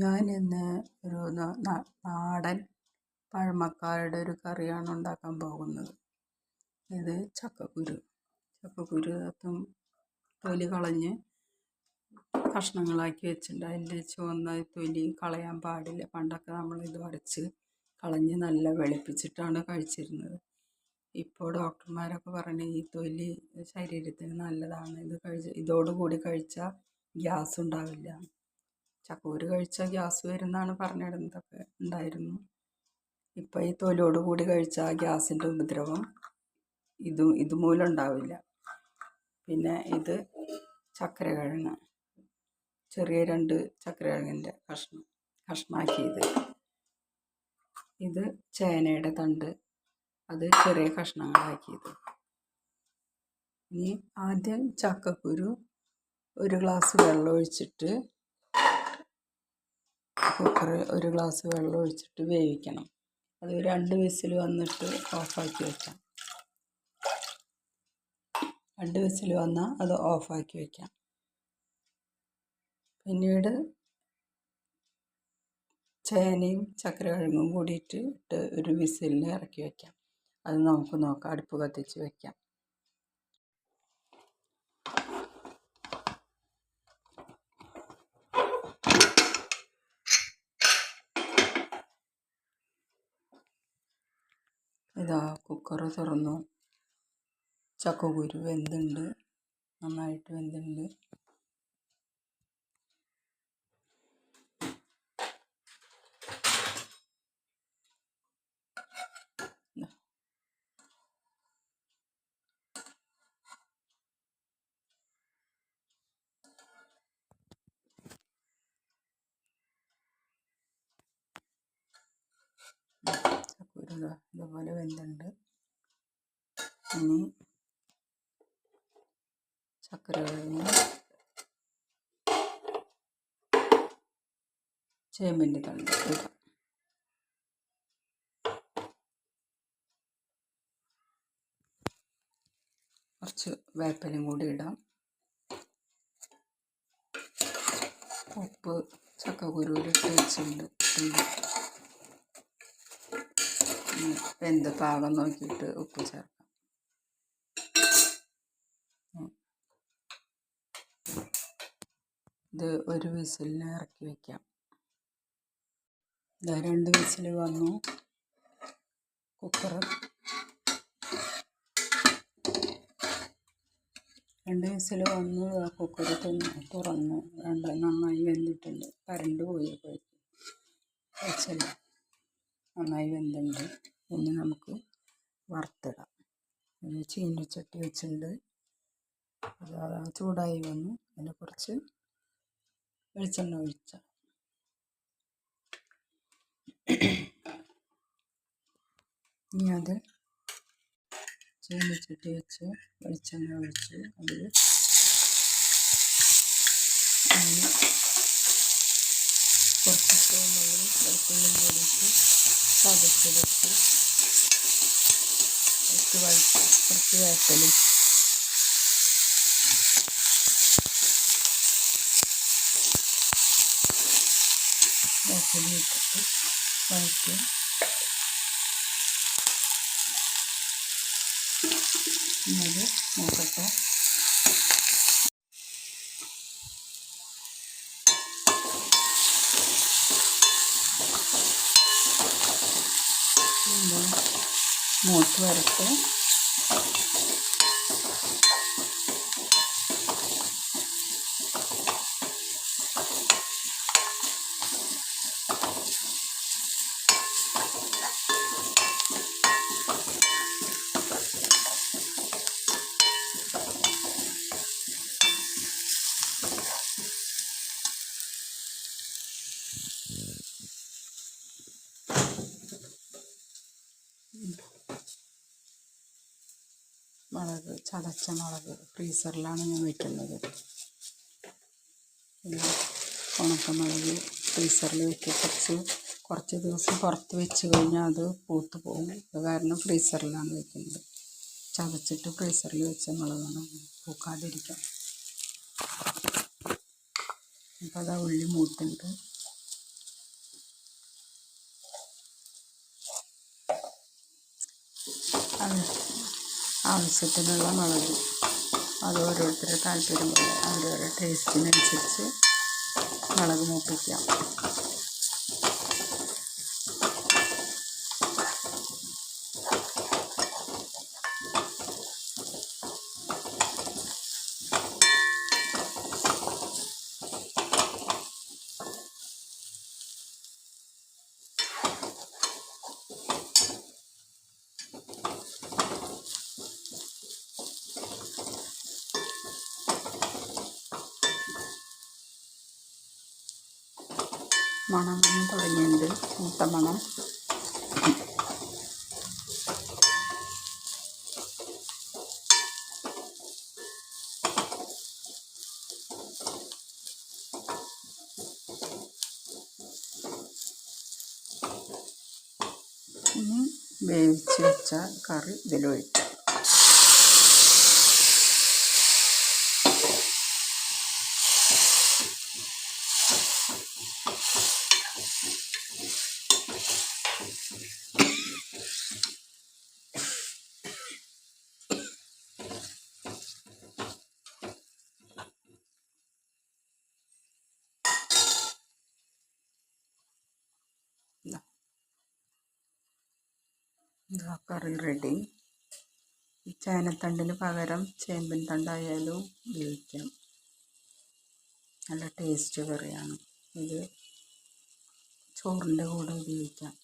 ഞാൻ ഇന്ന് ഒരു നാടൻ പഴമക്കാരുടെ ഒരു കറിയാണ് ഉണ്ടാക്കാൻ പോകുന്നത്. ഇത് ചക്കക്കുരു തൊലി കളഞ്ഞ് കഷ്ണങ്ങളാക്കി വെച്ചിട്ടുണ്ട്. അതിൻ്റെ ചുവന്ന തൊലി കളയാൻ പാടില്ല. പണ്ടൊക്കെ നമ്മളിത് ഉടച്ച് കളഞ്ഞ് നല്ല വെളുപ്പിച്ചിട്ടാണ് കഴിച്ചിരുന്നത്. ഇപ്പോൾ ഡോക്ടർമാരൊക്കെ പറഞ്ഞ് ഈ തൊലി ശരീരത്തിന് നല്ലതാണ്, ഇതോടുകൂടി കഴിച്ചാൽ ഗ്യാസ് ഉണ്ടാവില്ല. ചക്കക്കുരു കഴിച്ചാൽ ഗ്യാസ് വരുമെന്നാണ് പറഞ്ഞിടുന്നതൊക്കെ ഉണ്ടായിരുന്നു. ഇപ്പം ഈ തൊലിയോട് കൂടി കഴിച്ചാൽ ഗ്യാസിൻ്റെ ഉപദ്രവം ഇതുമൂലം ഉണ്ടാവില്ല. പിന്നെ ഇത് ചക്കരക്കിഴങ്ങ്, ചെറിയ 2 ചക്കരക്കിഴങ്ങിൻ്റെ കഷ്ണമാക്കിയത്. ഇത് ചേനയുടെ തണ്ട്, അത് ചെറിയ കഷ്ണങ്ങളാക്കിയത്. ഇനി ആദ്യം ചക്കക്കുരു 1 ഗ്ലാസ് വെള്ളം ഒഴിച്ചിട്ട് കുക്കറിൽ 1 ഗ്ലാസ് വെള്ളം ഒഴിച്ചിട്ട് വേവിക്കണം. അത് 2 വിസിൽ വന്നിട്ട് ഓഫാക്കി വയ്ക്കാം. 2 വിസിൽ വന്നാൽ അത് ഓഫാക്കി വയ്ക്കാം. പിന്നീട് ചേനയും ചക്കരക്കിഴങ്ങും കൂടിയിട്ട് 1 വിസിലിന് ഇറക്കി വയ്ക്കാം. അത് നമുക്ക് നോക്കാം. അടുപ്പ് കത്തിച്ച് വയ്ക്കാം. ഇതാ കുക്കർ തുറന്നു. ചക്കക്കുരു വെന്തുണ്ട്, നന്നായിട്ട് വെന്തുണ്ട്. ചക്കക്കുരു ഇതുപോലെ വെന്തുണ്ട്. ഇനി ചക്കരക്കിഴങ്ങ്, ചേമ്പിൻ്റെ തണ്ട് ഇടാം. കുറച്ച് വേപ്പിലയും കൂടി ഇടാം. ഉപ്പ് ചക്കക്കുരുവിലിട്ട് വെച്ചിട്ടുണ്ട്. വെന്ത പാകം നോക്കിയിട്ട് ഉപ്പ് ചേർക്കാം. ഇത് 1 വിസിലിന് ഇറക്കി വയ്ക്കാം. 2 വിസിൽ വന്നു. കുക്കർ 2 വിസിൽ വന്നു. കുക്കർ തുറന്നു. നന്നായി വെന്തിട്ടുണ്ട്. കറണ്ട് പോയപ്പോഴേക്കും വെച്ചല്ല, നന്നായി വെന്തുണ്ട്. ഇനി നമുക്ക് വറുത്തിടാം. ചീനച്ചട്ടി വെച്ചിട്ടുണ്ട്. അത് ചൂടായി വന്നു. അതിൽ കുറച്ച് വെളിച്ചെണ്ണ ഒഴിച്ച ഇനി അത് ചീനച്ചട്ടി വെച്ച് വെളിച്ചെണ്ണ ഒഴിച്ച് അതിൽ കുറച്ച് ചുവന്നുള്ളി വെളുത്തുള്ളിയും കൂടിയിട്ട് ചതച്ച് വെച്ച് കുറച്ച് വേപ്പിലയും ഇട്ടിട്ട് വഴറ്റുക. അത് നോക്കട്ടെ. മൂത്ത് വരട്ടെ. ചതച്ച മുളക് ഫ്രീസറിലാണ് ഞാൻ വയ്ക്കുന്നത്. ഉണക്കമുളക് ഫ്രീസറിൽ വയ്ക്കുക. കുറച്ച് ദിവസം പുറത്ത് വെച്ച് കഴിഞ്ഞാൽ അത് പൂത്ത് പോകും. അത് കാരണം ഫ്രീസറിലാണ് വയ്ക്കുന്നത്. ചതച്ചിട്ട് ഫ്രീസറിൽ വെച്ച മുളകാണ്, പൂക്കാതിരിക്കാം. അപ്പോൾ അതാ ഉള്ളി മൂത്തുണ്ട്. അത് ആവശ്യത്തിനുള്ള മുളക്, അത് ഓരോരുത്തരുടെ താല്പര്യം പോലെ അവരവരുടെ ടേസ്റ്റിനനുസരിച്ച് മുളക് മൂപ്പിക്കാം. മണം തുടങ്ങിയിട്ടുണ്ട്, മൂത്ത മണം. ഇനി വേവിച്ച് വെച്ച കറി ഇതിലൊഴിക്കാം. ഇതാ കറി റെഡി. ഈ ചേനത്തണ്ടിന് പകരം ചേമ്പിൻ തണ്ടായാലും ഉപയോഗിക്കാം. നല്ല ടേസ്റ്റ് കറിയാണ്. ഇത് ചോറിൻ്റെ കൂടെ ഉപയോഗിക്കാം.